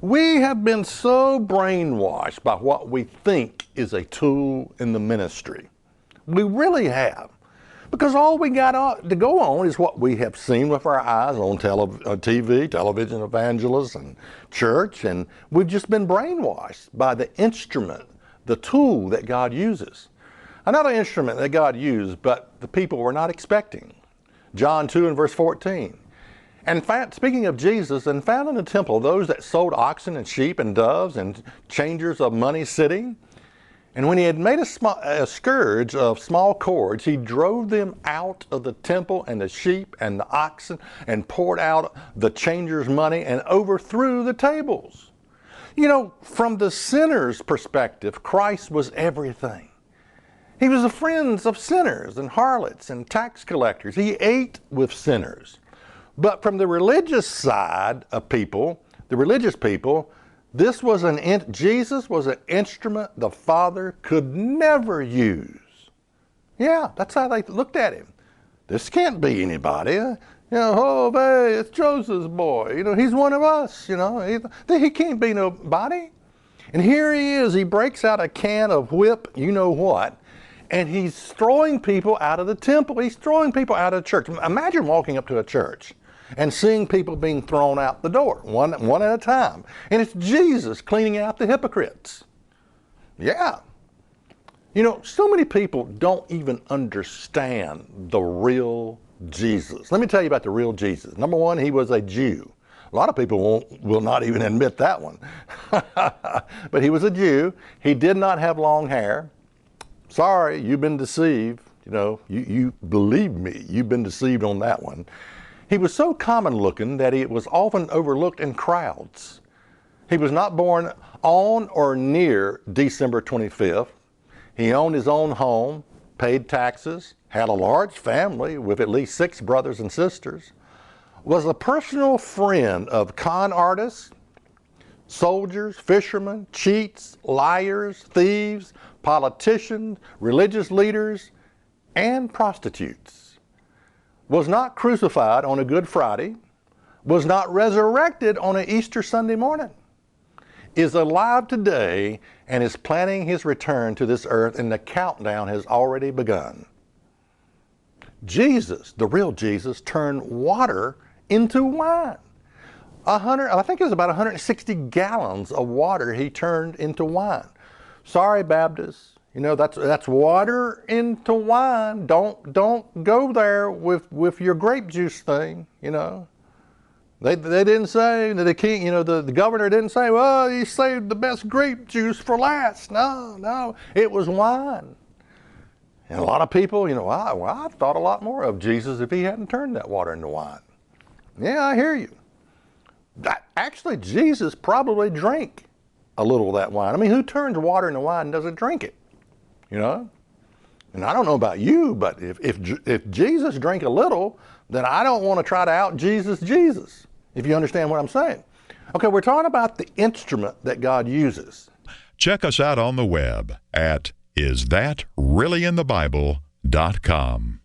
We have been so brainwashed by what we think is a tool in the ministry. We really have. Because all we got to go on is what we have seen with our eyes on TV, television evangelists, and church, and we've just been brainwashed by the instrument, the tool that God uses. Another instrument that God used, but the people were not expecting. John 2 and verse 14. And speaking of Jesus, and found in the temple those that sold oxen and sheep and doves and changers of money sitting. And when he had made a scourge of small cords, he drove them out of the temple and the sheep and the oxen and poured out the changers' money and overthrew the tables. You know, from the sinner's perspective, Christ was everything. He was the friends of sinners and harlots and tax collectors. He ate with sinners. But from the religious side of people, the religious people, Jesus was an instrument the Father could never use. Yeah, that's how they looked at him. This can't be anybody. Oh, hey, it's Joseph's boy. He's one of us. He can't be nobody. And here he is. He breaks out a can of whip, you know what, and he's throwing people out of the temple. He's throwing people out of the church. Imagine walking up to a church and seeing people being thrown out the door, one at a time. And it's Jesus cleaning out the hypocrites. Yeah. So many people don't even understand the real Jesus. Let me tell you about the real Jesus. Number one, he was a Jew. A lot of people will not even admit that one. But he was a Jew. He did not have long hair. Sorry, you've been deceived. You believe me, you've been deceived on that one. He was so common looking that he was often overlooked in crowds. He was not born on or near December 25th. He owned his own home, paid taxes, had a large family with at least 6 brothers and sisters, was a personal friend of con artists, soldiers, fishermen, cheats, liars, thieves, politicians, religious leaders, and prostitutes. Was not crucified on a Good Friday, was not resurrected on an Easter Sunday morning, is alive today and is planning his return to this earth, and the countdown has already begun. Jesus, the real Jesus, turned water into wine. I think it was about 160 gallons of water he turned into wine. Sorry, Baptists. That's water into wine. Don't go there with your grape juice thing. They didn't say the king. The governor didn't say, well, he saved the best grape juice for last. No, it was wine. And a lot of people, I thought a lot more of Jesus if he hadn't turned that water into wine. Yeah, I hear you. Actually, Jesus probably drank a little of that wine. I mean, who turns water into wine and doesn't drink it? And I don't know about you, but if Jesus drank a little, then I don't want to try to out Jesus, if you understand what I'm saying. Okay, we're talking about the instrument that God uses. Check us out on the web at isthatreallyinthebible.com.